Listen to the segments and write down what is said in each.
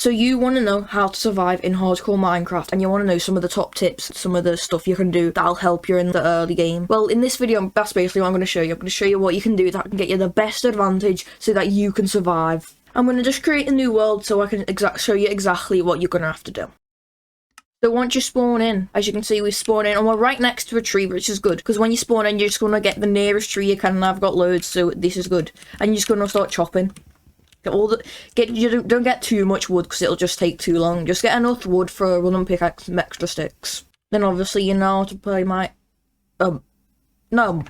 So you want to know how to survive in hardcore Minecraft, and you want to know some of the top tips, some of the stuff you can do that'll help you in the early game. Well, in this video, that's basically what I'm going to show you. I'm going to show you what you can do that can get you the best advantage so that you can survive. I'm going to just create a new world so I can show you exactly what you're going to have to do. So once you spawn in, as you can see, we spawn in and we're right next to a tree, which is good. Because when you spawn in, you're just going to get the nearest tree you can, and I've got loads, so this is good. And you're just going to start chopping. You don't get too much wood because it'll just take too long. Just get enough wood for a wooden pickaxe and extra sticks. Then obviously you know how to play my... No,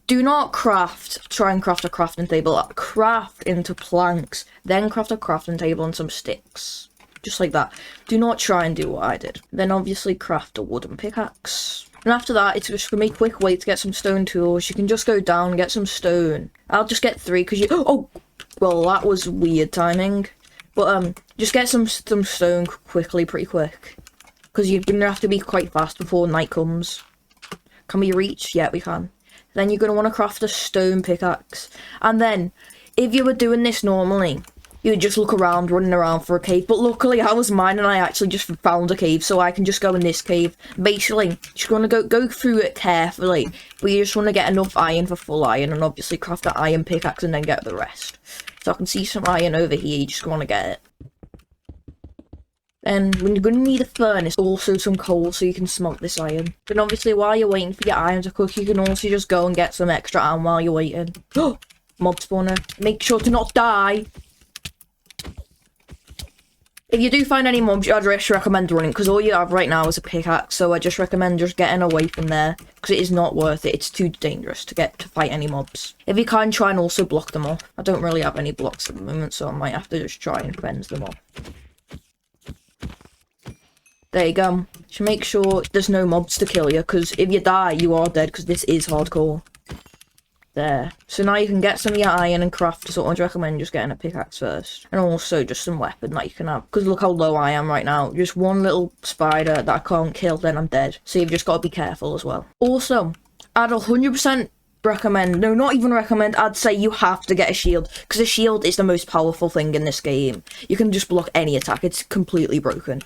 do not try and craft a crafting table. Craft into planks, then craft a crafting table and some sticks. Just like that. Do not try and do what I did. Then obviously craft a wooden pickaxe. And after that, it's just gonna be a quick way to get some stone tools. You can just go down and get some stone. I'll just get 3 because you... Oh! Well, that was weird timing. But, just get some stone quickly, pretty quick. Because you're gonna have to be quite fast before night comes. Can we reach? Yeah, we can. Then you're gonna want to craft a stone pickaxe. And then, if you were doing this normally, you would just look around, running around for a cave. But luckily, I was mine and I actually just found a cave, so I can just go in this cave. Basically, just want to go through it carefully. But you just want to get enough iron for full iron, and obviously craft an iron pickaxe and then get the rest. So I can see some iron over here, you just want to get it. And when you're going to need a furnace, also some coal so you can smelt this iron. And obviously while you're waiting for your iron to cook, you can also just go and get some extra iron while you're waiting. Mob spawner. Make sure to not die. If you do find any mobs, I'd just recommend running, because all you have right now is a pickaxe, so I just recommend just getting away from there, because it is not worth it. It's too dangerous to fight any mobs. If you can, try and also block them off. I don't really have any blocks at the moment, so I might have to just try and cleanse them off. There you go. Just make sure there's no mobs to kill you, because if you die, you are dead, because this is hardcore. There. So now you can get some of your iron and craft, so I'd recommend just getting a pickaxe first. And also just some weapon that you can have. Because look how low I am right now. Just one little spider that I can't kill, then I'm dead. So you've just got to be careful as well. Also, I'd 100% recommend, no, not even recommend, I'd say you have to get a shield. Because a shield is the most powerful thing in this game. You can just block any attack. It's completely broken.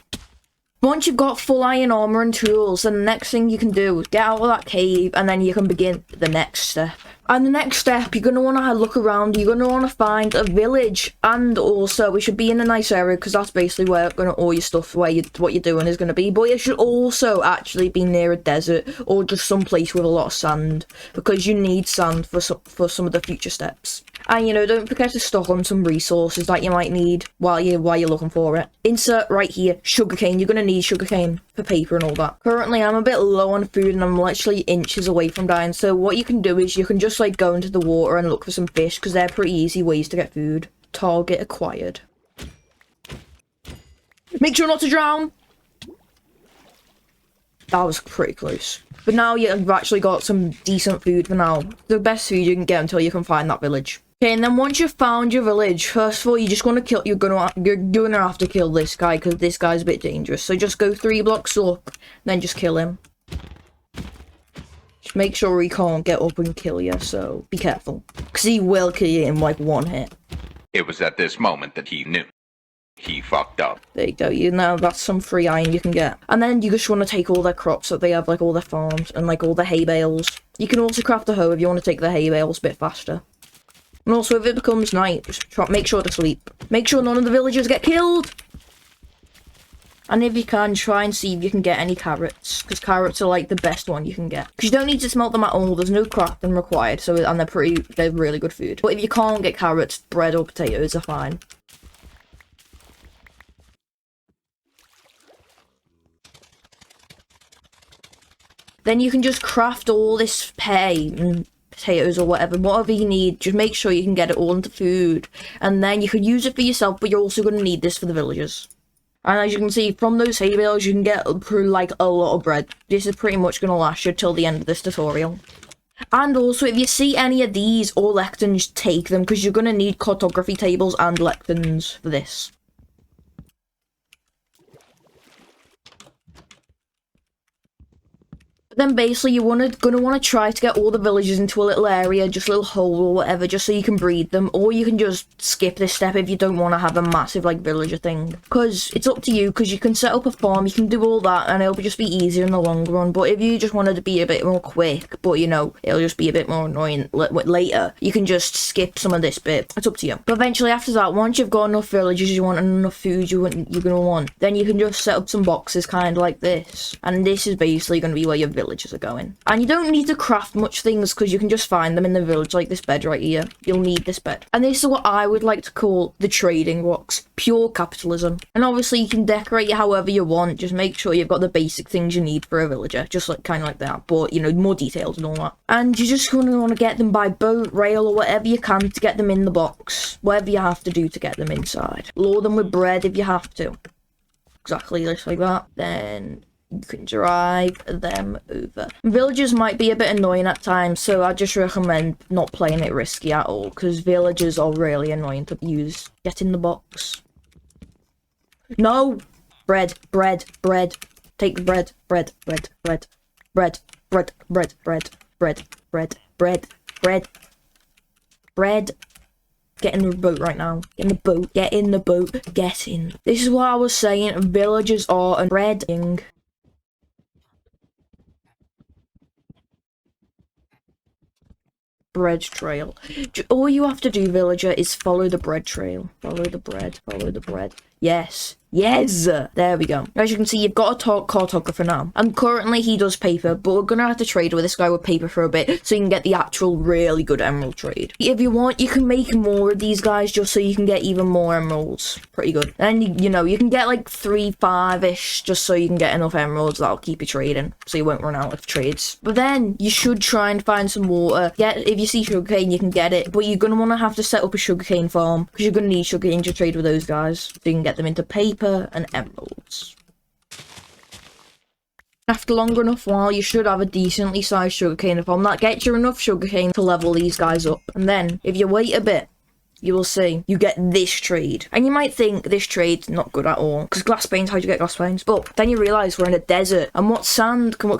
Once you've got full iron armor and tools, then the next thing you can do is get out of that cave, and then you can begin the next step. And the next step, you're going to want to look around, you're going to want to find a village, and also, we should be in a nice area, because that's basically where all your stuff, what you're doing is going to be. But it should also actually be near a desert, or just some place with a lot of sand, because you need sand for some of the future steps. And, you know, don't forget to stock on some resources that you might need while you're looking for it. Insert right here, sugarcane. You're going to need sugarcane for paper and all that. Currently, I'm a bit low on food and I'm literally inches away from dying. So what you can do is you can just, like, go into the water and look for some fish, because they're pretty easy ways to get food. Target acquired. Make sure not to drown! That was pretty close. But now you've actually got some decent food for now. The best food you can get until you can find that village. Okay, and then once you've found your village, first of all, you just want to kill, you're gonna have to kill this guy, because this guy's a bit dangerous. So just go 3 blocks up, then just kill him. Just make sure he can't get up and kill you, so be careful. Because he will kill you in like 1 hit. It was at this moment that he knew. He fucked up. There you go, that's some free iron you can get. And then you just want to take all their crops that they have, like all their farms, and like all the hay bales. You can also craft a hoe if you want to take the hay bales a bit faster. And also, if it becomes night, just make sure to sleep. Make sure none of the villagers get killed! And if you can, try and see if you can get any carrots, because carrots are like the best one you can get. Because you don't need to smelt them at all, there's no crafting required, and they're really good food. But if you can't get carrots, bread or potatoes are fine. Then you can just craft all this hay and potatoes or whatever you need. Just make sure you can get it all into food, and then you can use it for yourself, but you're also going to need this for the villagers. And as you can see, from those hay bales you can get like a lot of bread. This is pretty much going to last you till the end of this tutorial. And also, if you see any of these or lectins, take them, because you're going to need cartography tables and lectins for this. Then basically you're gonna want to try to get all the villagers into a little area, just a little hole or whatever, just so you can breed them, or you can just skip this step if you don't want to have a massive like villager thing, because it's up to you, because you can set up a farm, you can do all that, and it'll just be easier in the long run. But if you just wanted to be a bit more quick, but you know, it'll just be a bit more annoying later, you can just skip some of this bit. It's up to you. But eventually after that, once you've got enough villagers you want and enough food you're gonna want, then you can just set up some boxes kind of like this, and this is basically going to be where your villagers are going. And you don't need to craft much things, because you can just find them in the village, like this bed right here. You'll need this bed, and this is what I would like to call the trading box. Pure capitalism. And obviously you can decorate it however you want, just make sure you've got the basic things you need for a villager, just like kind of like that, but you know, more detailed and all that. And you're just going to want to get them by boat, rail, or whatever you can to get them in the box, whatever you have to do to get them inside. Lure them with bread if you have to, exactly just like that. Then you can drive them over. Villagers might be a bit annoying at times, so I just recommend not playing it risky at all, because villagers are really annoying to use. Get in the box. No! Bread, bread, bread. Take the bread, bread, bread, bread, bread, bread, bread, bread, bread, bread, bread, bread, bread. Get in the boat right now. Get in the boat. Get in the boat. Get in. This is what I was saying. Villagers are breading. Bread trail. All you have to do, villager, is follow the bread trail. Follow the bread. Follow the bread. Yes. Yes! There we go. As you can see, you've got a cartographer now. And currently he does paper, but we're gonna have to trade with this guy with paper for a bit, so you can get the actual really good emerald trade. If you want, you can make more of these guys just so you can get even more emeralds. Pretty good. And you know, you can get like 3, 5-ish, just so you can get enough emeralds that'll keep you trading, so you won't run out of trades. But then, you should try and find some water. If you see sugarcane, you can get it, but you're gonna wanna have to set up a sugarcane farm, because you're gonna need sugarcane to trade with those guys, so you can get them into paper and emeralds. After long enough while, you should have a decently sized sugarcane farm that gets you enough sugarcane to level these guys up. And then, if you wait a bit, you will see you get this trade. And you might think this trade's not good at all, because glass panes, how'd you get glass panes? But then you realise we're in a desert, and what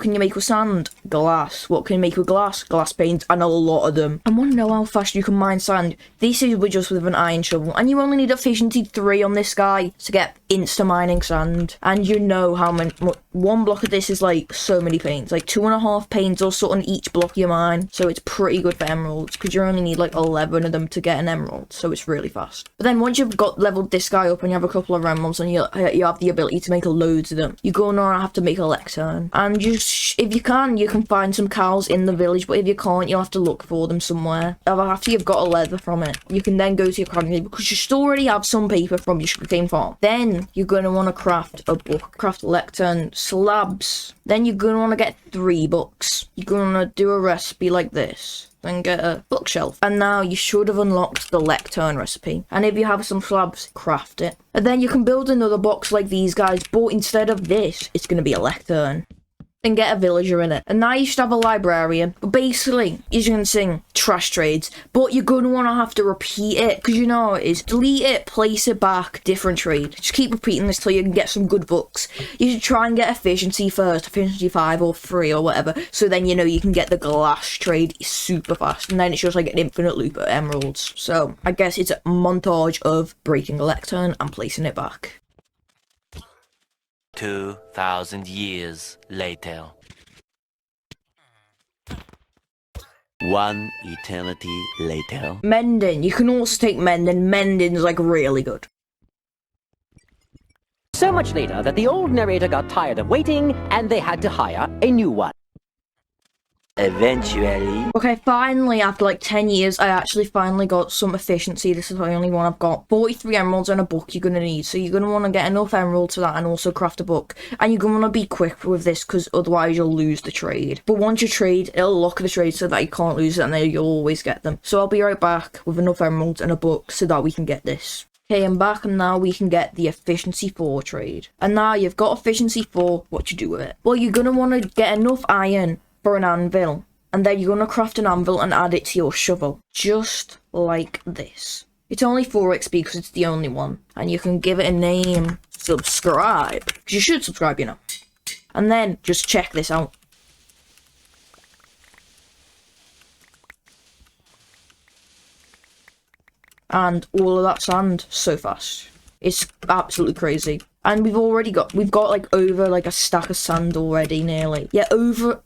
can you make with sand? Glass. What can you make with glass? Glass panes, and a lot of them. And want to know how fast you can mine sand? This is just with an iron shovel, and you only need efficiency 3 on this guy to get insta mining sand. And you know how many, one block of this is like so many panes, like 2.5 panes or so on each block you mine. So it's pretty good for emeralds, because you only need like 11 of them to get an emerald. So it's really fast. But then once you've got leveled this guy up and you have a couple of emeralds and you have the ability to make loads of them, you're gonna have to make a lectern. And if you can find some cows in the village, but if you can't, you'll have to look for them somewhere. After you've got a leather from it, you can then go to your crafting table, because you still already have some paper from your sugarcane farm. Then you're gonna want to craft a book, craft a lectern, slabs. Then you're gonna want to get 3 books. You're gonna do a recipe like this, then get a bookshelf. And now you should have unlocked the lectern recipe. And if you have some slabs, craft it. And then you can build another box like these guys, but instead of this, it's going to be a lectern. And get a villager in it. And now you should have a librarian. But basically, you're going to sing trash trades. But you're going to want to have to repeat it, because you know how it is. Delete it, place it back, different trade. Just keep repeating this till you can get some good books. You should try and get efficiency first, efficiency 5 or 3 or whatever. So then you know you can get the glass trade super fast. And then it's just like an infinite loop of emeralds. So I guess it's a montage of breaking a lectern and placing it back. 2,000 years later. 1 eternity later. Mending. You can also take mending. Mending's like really good. So much later that the old narrator got tired of waiting and they had to hire a new one. Eventually. Okay, finally, after like 10 years, I actually finally got some efficiency. This is the only one I've got. 43 emeralds and a book you're going to need. So you're going to want to get enough emeralds for that and also craft a book. And you're going to want to be quick with this, because otherwise you'll lose the trade. But once you trade, it'll lock the trade so that you can't lose it, and then you'll always get them. So I'll be right back with enough emeralds and a book so that we can get this. Okay, I'm back, and now we can get the efficiency 4 trade. And now you've got efficiency 4, what you do with it? Well, you're going to want to get enough iron for an anvil, and then you're going to craft an anvil and add it to your shovel, just like this. It's only 4 XP because it's the only one, and you can give it a name. Subscribe, because you should subscribe, you know. And then just check this out. and all of that sand so fast. It's absolutely crazy. And we've got like over like a stack of sand already, nearly. Yeah, over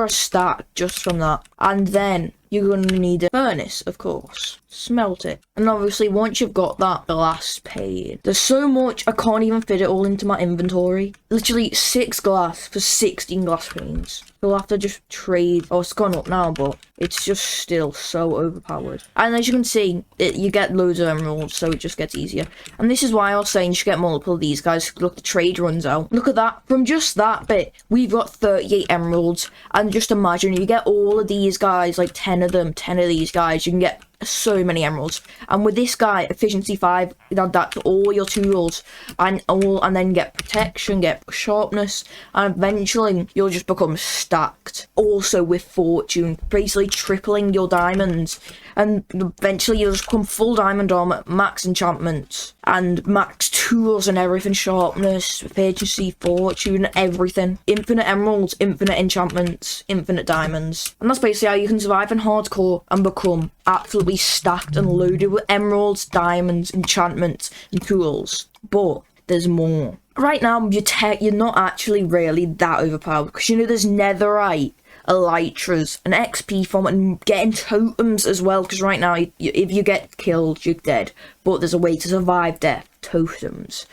a stack just from that. And then you're gonna need a furnace, of course. Smelt it. And obviously once you've got that glass pane, there's so much I can't even fit it all into my inventory. Literally 6 glass for 16 glass panes. You'll have to just trade. Oh, it's gone up now, but it's just still so overpowered. And as you can see, you get loads of emeralds, so it just gets easier. And this is why I was saying you should get multiple of these guys. Look, the trade runs out. Look at that. From just that bit, we've got 38 emeralds. And just imagine, you get all of these guys, like 10 of them, 10 of these guys, you can get so many emeralds. And with this guy, efficiency 5, you add that to all your tools, and then get protection, get sharpness, and eventually you'll just become stacked. Also with fortune, basically tripling your diamonds, and eventually you'll just become full diamond armor, max enchantments, and max tools and everything, sharpness, efficiency, fortune, everything. Infinite emeralds, infinite enchantments, infinite diamonds. And that's basically how you can survive in hardcore and become absolutely stacked and loaded with emeralds, diamonds, enchantments, and tools. But there's more. Right now, you're not actually really that overpowered, because you know there's netherite, elytras, an XP farm, and getting totems as well, because right now, if you get killed, you're dead. But there's a way to survive death, totems.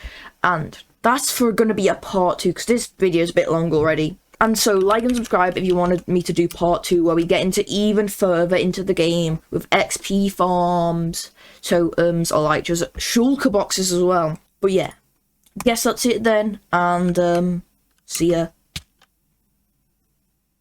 And that's going to be a part 2, because this video is a bit long already. And so, like and subscribe if you wanted me to do part 2, where we get into even further into the game with XP farms, totems, elytras, shulker boxes as well. But yeah, guess that's it then, and see ya.